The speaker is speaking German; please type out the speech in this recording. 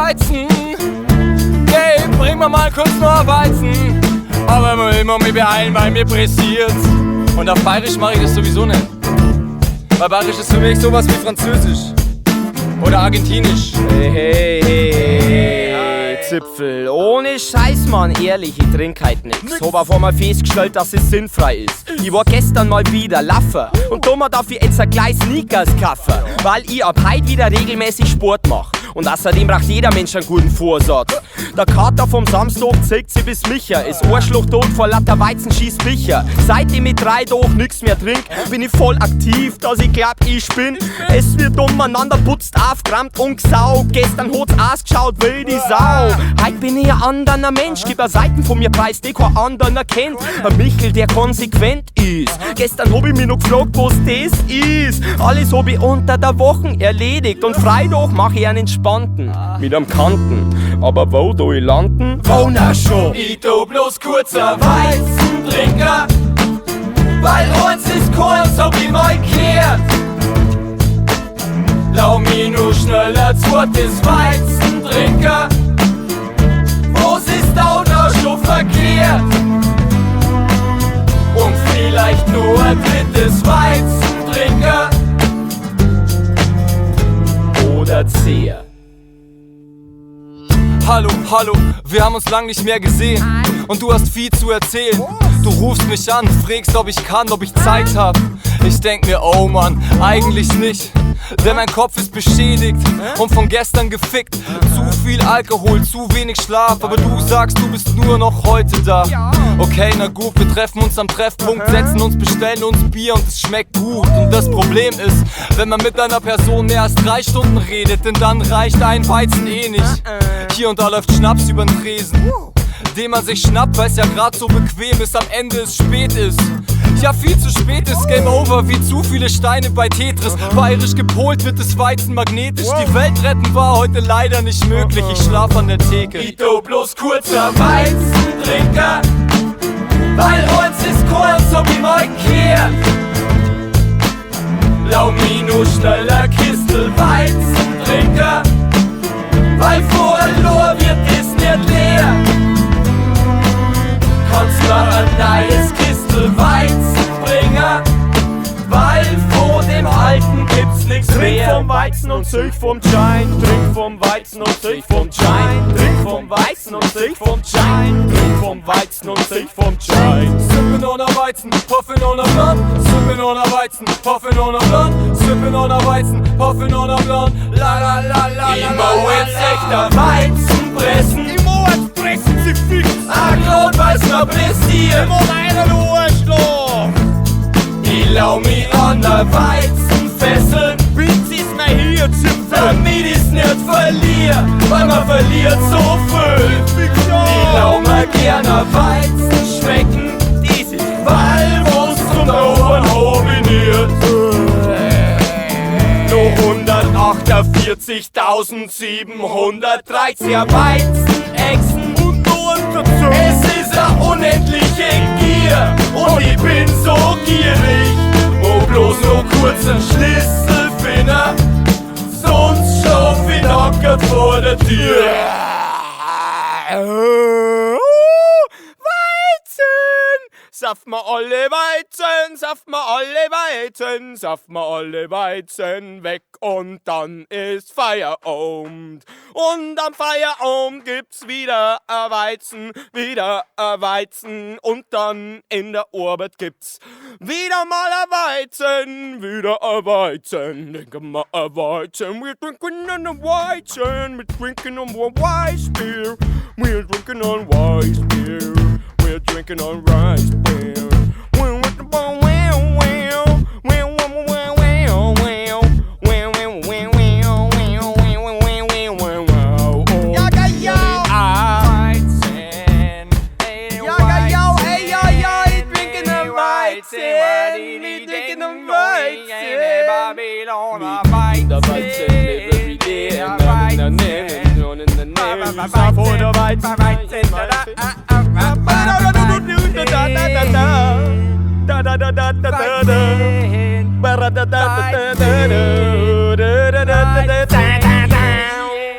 Weizen. Hey, bring mir mal kurz noch Weizen. Aber ich muss mich beeilen, weil mir pressiert's. Und auf Bayerisch mache ich das sowieso nicht. Weil Bayerisch ist für mich sowas wie Französisch. Oder Argentinisch. Hey, Zipfel, ohne Scheiß, Mann, ehrlich, ich trink halt nix. Hab auf einmal festgestellt, dass es sinnfrei ist. Ich war gestern mal wieder Laffer und dummer darf ich jetzt gleich Sneakers kaufen, weil ich ab heute wieder regelmäßig Sport mach. Und außerdem braucht jeder Mensch einen guten Vorsatz. Der Kater vom Samstag zeigt sie bis Micha. Ist Arschloch tot vor lauter Weizen schießt Bicher. Seitdem ich 3 Tage nix mehr trink, bin ich voll aktiv, dass ich glaub, ich bin. Es wird umeinander putzt, aufgerammt und gesaugt. Gestern hat's ausgeschaut wie die Sau. Heute bin ich ein anderer Mensch, gib a Seiten von mir preis, die kein anderer kennt. Ein Michel, der konsequent ist. Gestern hab ich mich noch gefragt, was das ist. Alles hab ich unter der Woche erledigt und Freitag mach ich einen entspannten. Mit am Kanten, aber wo do ich landen? Wo na schon? Ich tu bloß kurzer Weizentrinker, weil uns ist kurz, hab ich mal geklärt. Lau mich nur schneller zweites Weizentrinker, was ist auch noch schon verkehrt? Und vielleicht nur ein drittes Weizentrinker oder Zeher. Hallo, hallo, wir haben uns lang nicht mehr gesehen und du hast viel zu erzählen. Du rufst mich an, fragst, ob ich kann, ob ich Zeit hab. Ich denk mir, oh Mann, eigentlich nicht, denn mein Kopf ist beschädigt und von gestern gefickt. Zu viel Alkohol, zu wenig Schlaf, aber du sagst, du bist nur noch heute da. Okay, na gut, wir treffen uns am Treffpunkt, setzen uns, bestellen uns Bier und es schmeckt gut. Und das Problem ist, wenn man mit einer Person mehr als 3 Stunden redet, denn dann reicht ein Weizen eh nicht. Hier und da läuft Schnaps übern Tresen, den man sich schnappt, weil's ja grad so bequem ist, am Ende es spät ist. Ja, viel zu spät ist Game Over, wie zu viele Steine bei Tetris. Bayerisch gepolt wird das Weizen magnetisch. Die Welt retten war heute leider nicht möglich, ich schlaf an der Theke. Ich tu bloß kurzer Weizentrinker, weil uns ist kurz, hab ich mal gekehrt. Lau mich nur schneller Kistel Weizentrinker, weil verloren wird es nicht leer. Kannst mir ein neues Kistel Weizen bringen, weil vor dem Alten gibt's nix mehr. Trink vom Weizen und Züch vom Schein. Trink vom Weizen und Züch vom Schein. Trink vom Weizen und Züch vom Schein. Trink vom Weizen und Züch vom Schein. Sippin' on a Weizen, puffin' on a Blunt. Sippin' on a Weizen, puffin' on a Blunt. Sippin' on a Weizen, puffin' on a Blunt. La la la la la. Ich mau jetzt echter Weizen pressen. Ich muss jetzt pressen, sie fix. Grad weil's mir pressiert. Ich muss einen Arschloch. Ich lau mich an der Weizenfessel, Bis ist mir hier Zipfel. damit ich's nicht verlier, weil man verliert so viel. Ich lau mir gerne Weizen schmecken, weil wo's zum Ohren dominiert. Nur 148.713 Weizenechsen. Es ist eine unendliche Gier und ich bin so gierig, wo bloß nur kurz ein Schlüssel finden, sonst schauf ich nackert vor der Tür. Weizen! Saft mal alle Weizen, saft mal alle Weizen, saft mal alle Weizen weg und dann ist Feierabend. Und am Feierabend gibt's wieder ein Weizen und dann in der Arbeit gibt's wieder mal ein Weizen, wieder ein Weizen. Denke mal ein Weizen, we're drinking on a Weizen, we're drinking on a Weiss beer, we're drinking on Weiss beer. We're drinking on rice beer. We're with the ball, Weizen.